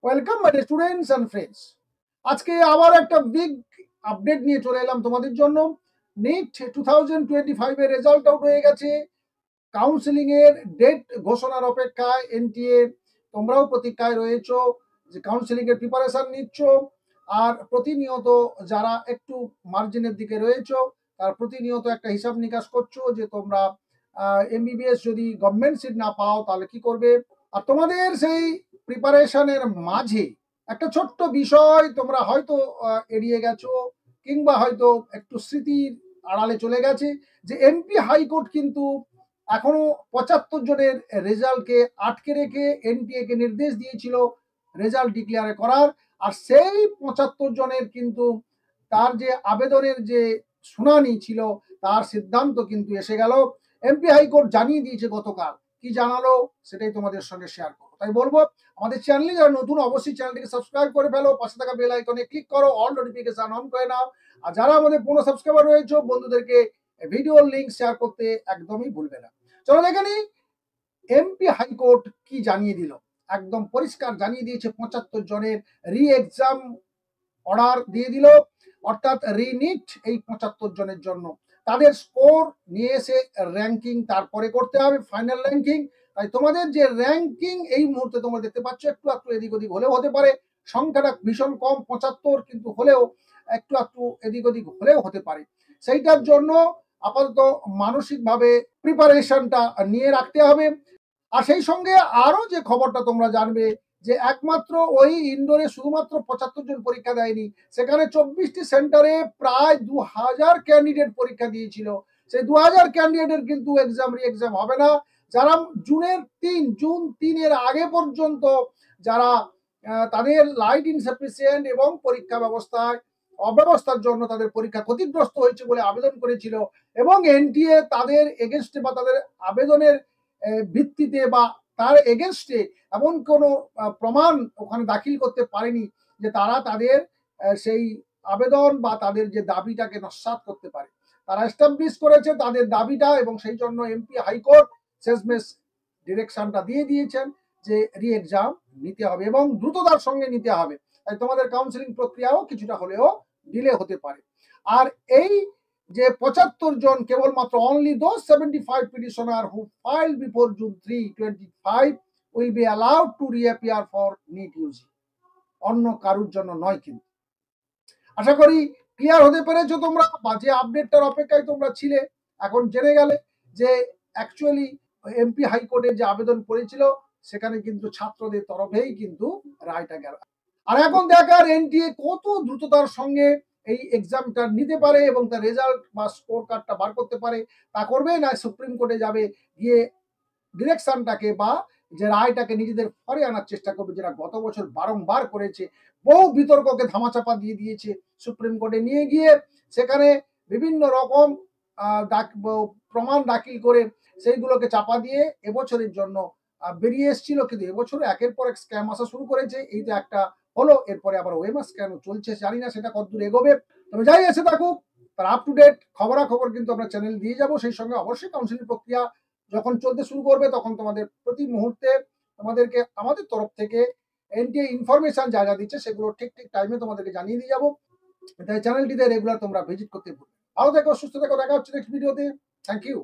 Welcome my students and friends. আজকে আবার একটা বিগ আপডেট নিয়ে চলে এলাম তোমাদের জন্য। নিট 2025 এর রেজাল্ট আউট হয়ে গেছে। কাউন্সিলিং এর ডেট ঘোষণার অপেক্ষায় এনটিএ। তোমরাও প্রতীক্ষায় রয়েছো যে কাউন্সিলিং এর প্রিপারেশন নিচ্ছ। আর প্রতিনিয়ত যারা একটু মার্জিনের দিকে রয়েছো তার প্রতিনিয়ত একটা হিসাব নিকাশ করছো যে তোমরা এমবিবিএস যদি গভর্নমেন্ট সিট না পাও তাহলে কি করবে। আর তোমাদের সেই প্রিপারেশনের মাঝে একটা ছোট্ট বিষয় তোমরা হয়তো এড়িয়ে গেছো, কিংবা হয়তো একটু স্মৃতির আড়ালে চলে গেছে, যে এমপি হাইকোর্ট কিন্তু এখনো 75 জনের রেজাল্টকে আটকে রেখে এনটিএ কে নির্দেশ দিয়েছিল রেজাল্ট ডিক্লেয়ার করার। আর সেই 75 জনের কিন্তু তার যে আবেদনের যে শুনানি ছিল তার সিদ্ধান্ত কিন্তু এসে গেল। এমপি হাইকোর্ট জানিয়ে দিয়েছে গতকাল। কি জানালো সেটাই তোমাদের সঙ্গে শেয়ার করবো। তাই বলবো, আমাদের চ্যানেলে যারা নতুন অবশ্যই চ্যানেলটিকে সাবস্ক্রাইব করে ফেলো, পাশে থাকা বেল আইকনে ক্লিক করো, অল নোটিফিকেশন অন করে নাও। আর যারা আমাদের পুরো সাবস্ক্রাইবার রয়েছে বন্ধুদেরকে ভিডিওর লিংক শেয়ার করতে একদমই ভুলবে না। চলো দেখে নিই এমপি হাইকোর্ট কি জানিয়ে দিল। একদম পরিষ্কার জানিয়ে দিয়েছে 75 জনের রি এক্সাম অর্ডার দিয়ে দিল, অর্থাৎ রিনিট এই 75 জনের জন্য তাদের স্কোর নিয়ে এসে র্যাঙ্কিং তারপরে করতে হবে, ফাইনাল র্যাঙ্কিং। তাই তোমাদের যে র্যাঙ্কিং এই মুহূর্তে তোমরা দেখতে পাচ্ছ একটু একটু এদিক ওদিক হলেও হতে পারে, সংখ্যাটা ভীষণ কম 75, কিন্তু হলেও একটু একটু এদিক ওদিক হলেও হতে পারে। সেইটার জন্য আপাতত মানসিকভাবে প্রিপারেশনটা নিয়ে রাখতে হবে। আর সেই সঙ্গে আরো যে খবরটা তোমরা জানবে যে একমাত্র ওই ইন্ডোরে শুধুমাত্র 75 জন পরীক্ষা দেয়নি, সেখানে 24টি সেন্টারে প্রায় 2000 ক্যান্ডিডেট পরীক্ষা দিয়েছিল। সেই 2000 ক্যান্ডিডেটের কিন্তু এক্সাম রি এক্সাম হবে না। যারা জুন 3 আগে পর্যন্ত যারা তাদের লাইট ইনসাফিসিয়েন্ট এবং পরীক্ষা ব্যবস্থায় অব্যবস্থার জন্য তাদের পরীক্ষা ক্ষতিগ্রস্ত হয়েছে বলে আবেদন করেছিল, এবং এনটিএ তাদের এগেনস্টে বা তাদের আবেদনের ভিত্তিতে বা তার এগেনস্টে এমন কোনো প্রমাণ ওখানে দাখিল করতে পারেনি যে তারা তাদের সেই আবেদন বা তাদের যে দাবিটাকে নস্যাৎ করতে পারে। তারা এস্টাবলিশ করেছে তাদের দাবিটা, এবং সেই জন্য এমপি হাইকোর্ট শেষমেশ ডিরেকশনটা দিয়ে দিয়েছেন যে রি এক্সাম নিতে হবে এবং দ্রুততার সঙ্গে নিতে হবে। তাই তোমাদের কাউন্সিলিং প্রক্রিয়াও কিছুটা হলেও ডিলে হতে পারে। আর এই যে 75 জন কেবলমাত্র only those 75 petitioner who filed before June 3, 2025 will be allowed to reappear for NEET UG, অন্য কারুর জন্য নয়। কিন্তু আশা করি ক্লিয়ার হতে পেরেছো তোমরা, বা যে আপডেটটার অপেক্ষায় তোমরা ছিলে এখন জেনে গেলে যে অ্যাকচুয়ালি এমপি হাইকোর্টে যে আবেদন করেছিল সেখানে কিন্তু ছাত্রদের তরফেই কিন্তু রায়টা গেল। আর এখন দেখার এনটিএ কত দ্রুততার সঙ্গে এই এক্সামটা নিতে পারে এবং তার রেজাল্ট বা স্কোর কার্ডটা বার করতে পারে। তা করবে না সুপ্রিম কোর্টে যাবে, গিয়ে ডিরেকশনটাকে বা যে রায়টাকে নিজেদের ফরে আনার চেষ্টা করবে, যেটা গত বছর বারংবার করেছে। বহু বিতর্ককে ধামাচাপা দিয়ে দিয়েছে সুপ্রিম কোর্টে নিয়ে গিয়ে, সেখানে বিভিন্ন রকম প্রমাণ দাখিল করে সেইগুলোকে চাপা দিয়ে এবছরের জন্য বেরিয়ে এসেছিল। কিন্তু এবছর একের পর এক স্ক্যাম আসা শুরু করেছে। এই তো একটা হলো, এরপরে আবার ওএমআর স্ক্যাম চলছে, জানি না সেটা কতদূর এগোবে। তবে যাই এসে থাকুক, তার আপ টু ডেট খবরাখবর কিন্তু আমরা চ্যানেল দিয়ে যাব। সেই সঙ্গে অবশ্যই কাউন্সিলিং প্রক্রিয়া যখন চলতে শুরু করবে তখন তোমাদের প্রতি মুহূর্তে তোমাদেরকে আমাদের তরফ থেকে এনটিএ ইনফরমেশন যা যা দিচ্ছে সেগুলো ঠিক ঠিক টাইমে তোমাদেরকে জানিয়ে দিয়ে যাবো। তাই চ্যানেলটিতে রেগুলার তোমরা ভিজিট করতে ভুলবে। ভালো থেকো, সুস্থ থেকো, দেখা হচ্ছে নেক্সট ভিডিওতে। Thank you.